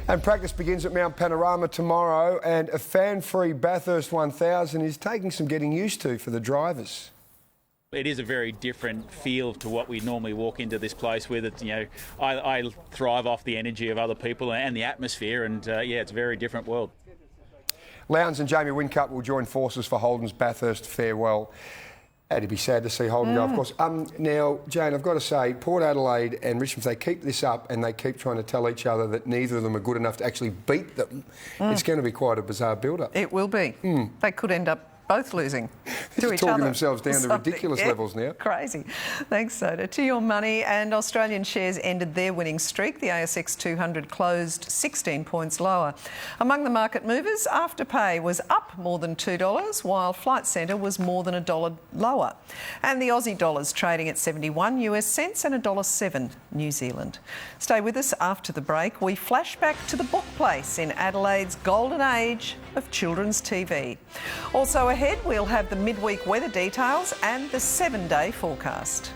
And practice begins at Mount Panorama tomorrow, and a fan-free Bathurst 1000 is taking some getting used to for the drivers. It is a very different feel to what we normally walk into this place with. It, you know, I thrive off the energy of other people and the atmosphere, and yeah, it's a very different world. Lowndes and Jamie Whincup will join forces for Holden's Bathurst farewell. It'd be sad to see Holden go, of course. Now, Jane, I've got to say, Port Adelaide and Richmond, if they keep this up and they keep trying to tell each other that neither of them are good enough to actually beat them, it's going to be quite a bizarre build-up. It will be. They could end up both losing to each talking other. Themselves down to ridiculous levels now. Crazy. Thanks, Soda. To your money, and Australian shares ended their winning streak. The ASX 200 closed 16 points lower. Among the market movers, Afterpay was up more than $2, while Flight Centre was more than $1 lower. And the Aussie dollar's trading at 71 US cents and $1.07 New Zealand. Stay with us after the break. We flash back to the book place in Adelaide's golden age of children's TV. Also ahead, we'll have the midweek weather details and the 7-day forecast.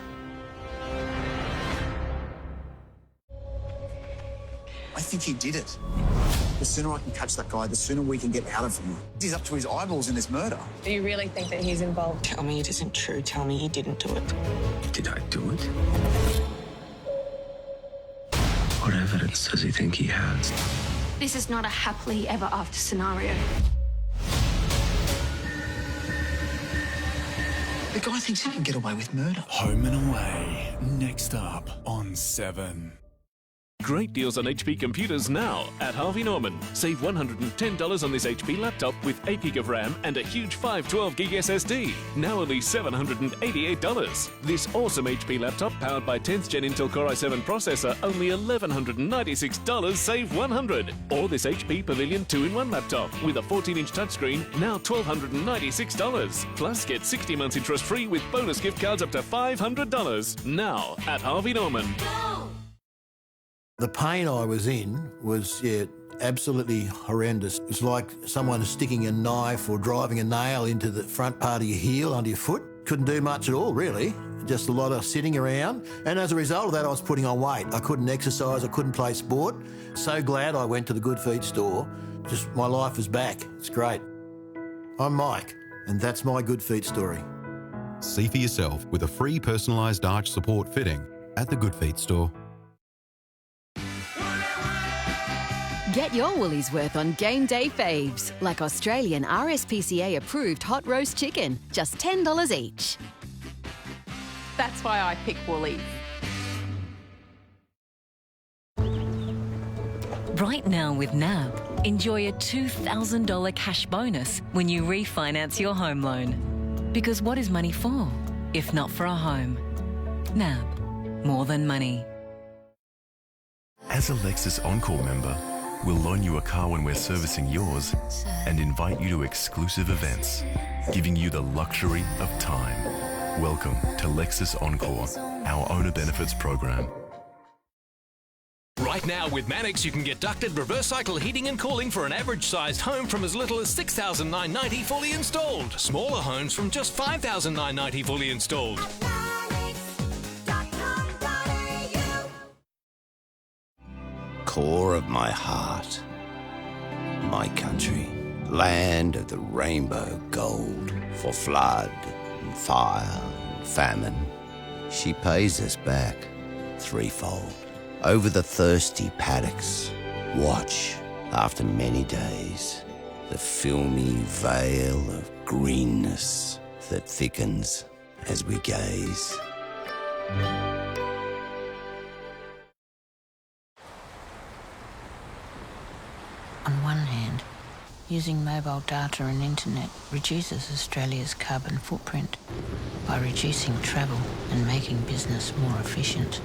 I think he did it. The sooner I can catch that guy, the sooner we can get out of him. He's up to his eyeballs in this murder. Do you really think that he's involved? Tell me it isn't true. Tell me he didn't do it. Did I do it? What evidence does he think he has? This is not a happily ever after scenario. The guy thinks he can get away with murder. Home and Away, next up on 7. Great deals on HP computers now at Harvey Norman. Save $110 on this HP laptop with 8 gig of RAM and a huge 512 gig SSD. Now only $788. This awesome HP laptop powered by 10th Gen Intel Core i7 processor, only $1,196, save $100. Or this HP Pavilion 2-in-1 laptop with a 14-inch touchscreen, now $1,296. Plus get 60 months interest free with bonus gift cards up to $500. Now at Harvey Norman. The pain I was in was, absolutely horrendous. It was like someone sticking a knife or driving a nail into the front part of your heel under your foot. Couldn't do much at all, really. Just a lot of sitting around. And as a result of that, I was putting on weight. I couldn't exercise, I couldn't play sport. So glad I went to the Good Feet store. Just my life is back. It's great. I'm Mike, and that's my Good Feet story. See for yourself with a free personalised arch support fitting at the Good Feet store. Get your Woolies worth on game day faves, like Australian RSPCA approved hot roast chicken, just $10 each. That's why I pick Woolies. Right now with NAB, enjoy a $2,000 cash bonus when you refinance your home loan. Because what is money for, if not for a home? NAB, more than money. As a Lexus Encore member, we'll loan you a car when we're servicing yours and invite you to exclusive events, giving you the luxury of time. Welcome to Lexus Encore, our owner benefits program. Right now with Mannix, you can get ducted reverse cycle heating and cooling for an average-sized home from as little as $6,990 fully installed. Smaller homes from just $5,990 fully installed. Core of my heart, my country, land of the rainbow gold, for flood and fire and famine. She pays us back threefold. Over the thirsty paddocks, watch after many days the filmy veil of greenness that thickens as we gaze. On one hand, using mobile data and internet reduces Australia's carbon footprint by reducing travel and making business more efficient.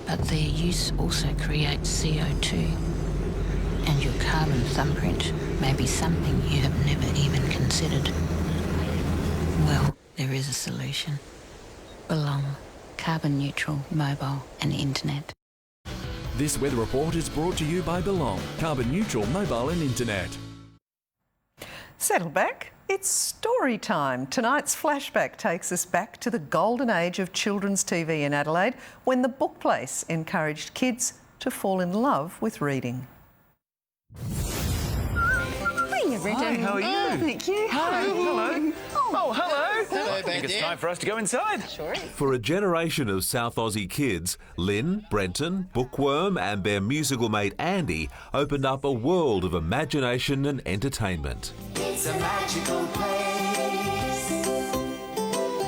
But their use also creates CO2, and your carbon thumbprint may be something you have never even considered. Well, there is a solution. Belong. Carbon neutral mobile and internet. This weather report is brought to you by Belong, carbon neutral mobile and internet. Settle back. It's story time. Tonight's flashback takes us back to the golden age of children's TV in Adelaide, when the book place encouraged kids to fall in love with reading. Hiya, Brendan. Hi, how are you? Oh, thank you. Hi, hello. Oh, hello. Hello, I think it's time for us to go inside. Sure is. For a generation of South Aussie kids, Lynn, Brenton, Bookworm and their musical mate Andy opened up a world of imagination and entertainment. It's a magical place.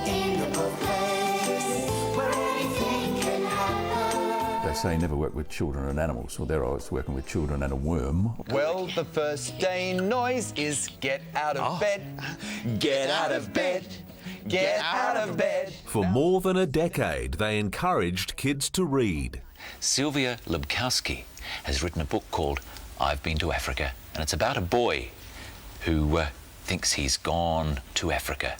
In the book place, where anything can happen. They say never work with children and animals. Well, there I was working with children and a worm. Well, the first day noise is get out of bed. Get out of bed. Get out of bed. For more than a decade, they encouraged kids to read. Sylvia Lebkowski has written a book called I've Been to Africa, and it's about a boy who thinks he's gone to Africa.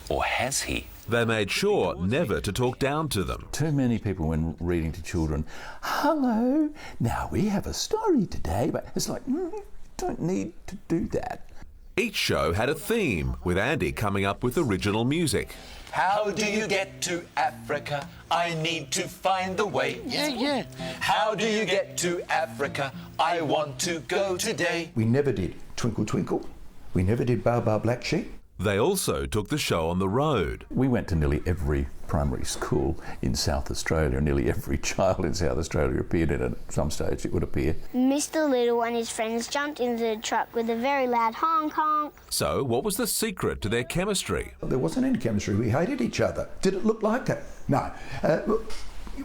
Or has he? They made sure never to talk down to them. Too many people, when reading to children, hello, now we have a story today, but it's like, you don't need to do that. Each show had a theme, with Andy coming up with original music. How do you get to Africa? I need to find the way. Yeah. How do you get to Africa? I want to go today. We never did Twinkle Twinkle. We never did Bar Bar Black Sheep. They also took the show on the road. We went to nearly every primary school in South Australia. Nearly every child in South Australia appeared in it. At some stage it would appear. Mr. Little and his friends jumped into the truck with a very loud honk honk. So what was the secret to their chemistry? There wasn't any chemistry. We hated each other. Did it look like that? No.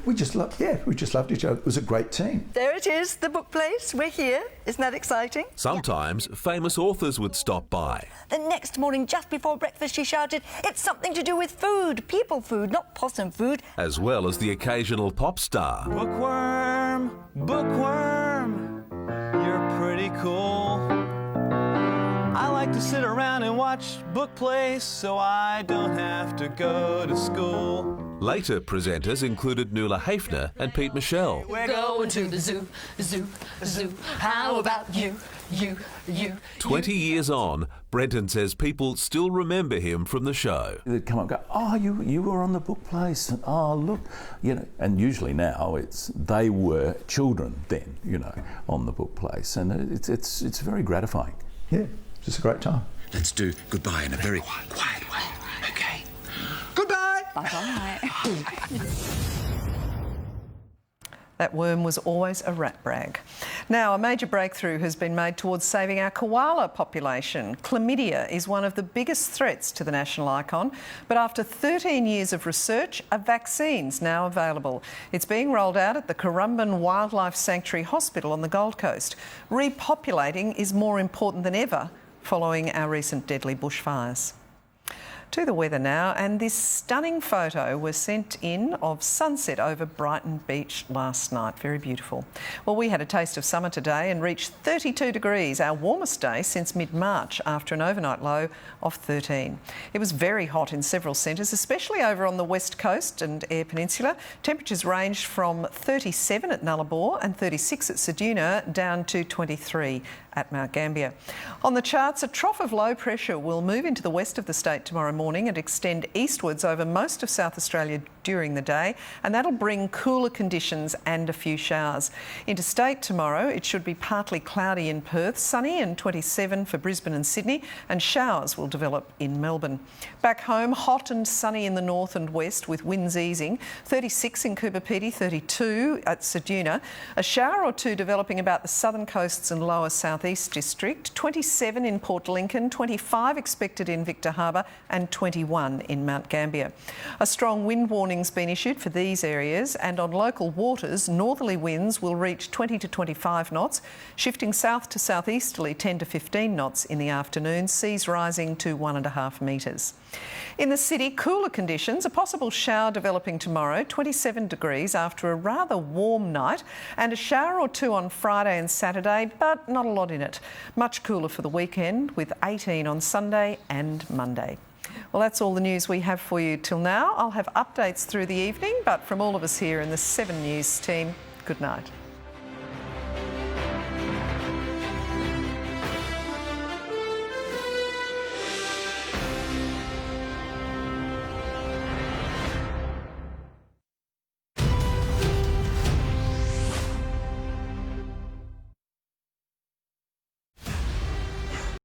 We just loved each other. It was a great team. There it is, the book place. We're here. Isn't that exciting? Sometimes famous authors would stop by. The next morning, just before breakfast, she shouted, "It's something to do with food. People food, not possum food." As well as the occasional pop star. Bookworm, bookworm, you're pretty cool. I like to sit around and watch Book Place so I don't have to go to school. Later presenters included Nuala Hafner and Pete Michelle. We're going to the zoo, zoo, zoo. How about you? 20 years on, Brenton says people still remember him from the show. They'd come up and go, "Oh, you were on the Book Place. And, oh, look." And usually now they were children then, on the Book Place. And it's very gratifying. Yeah, just a great time. Let's do goodbye in a very quiet way. Okay. Goodbye. Bye-bye. That worm was always a rat brag. Now, a major breakthrough has been made towards saving our koala population. Chlamydia is one of the biggest threats to the national icon, but after 13 years of research, a vaccine's now available. It's being rolled out at the Currumbin Wildlife Sanctuary Hospital on the Gold Coast. Repopulating is more important than ever following our recent deadly bushfires. To the weather now, and this stunning photo was sent in of sunset over Brighton Beach last night. Very beautiful. Well, we had a taste of summer today and reached 32 degrees, our warmest day since mid-March, after an overnight low of 13. It was very hot in several centres, especially over on the west coast and Eyre Peninsula. Temperatures ranged from 37 at Nullarbor and 36 at Ceduna, down to 23 at Mount Gambier. On the charts, a trough of low pressure will move into the west of the state tomorrow morning and extend eastwards over most of South Australia during the day, and that'll bring cooler conditions and a few showers. Interstate tomorrow, it should be partly cloudy in Perth, sunny and 27 for Brisbane and Sydney, and showers will develop in Melbourne. Back home, hot and sunny in the north and west with winds easing, 36 in Coober Pedy, 32 at Ceduna, a shower or two developing about the southern coasts and lower southeast district, 27 in Port Lincoln, 25 expected in Victor Harbour and 21 in Mount Gambier. A strong wind warning's been issued for these areas, and on local waters, northerly winds will reach 20 to 25 knots, shifting south to southeasterly 10 to 15 knots in the afternoon, seas rising to 1.5 metres. In the city, cooler conditions, a possible shower developing tomorrow, 27 degrees after a rather warm night, and a shower or two on Friday and Saturday, but not a lot in it. Much cooler for the weekend, with 18 on Sunday and Monday. Well, that's all the news we have for you till now. I'll have updates through the evening, but from all of us here in the 7 News team, good night.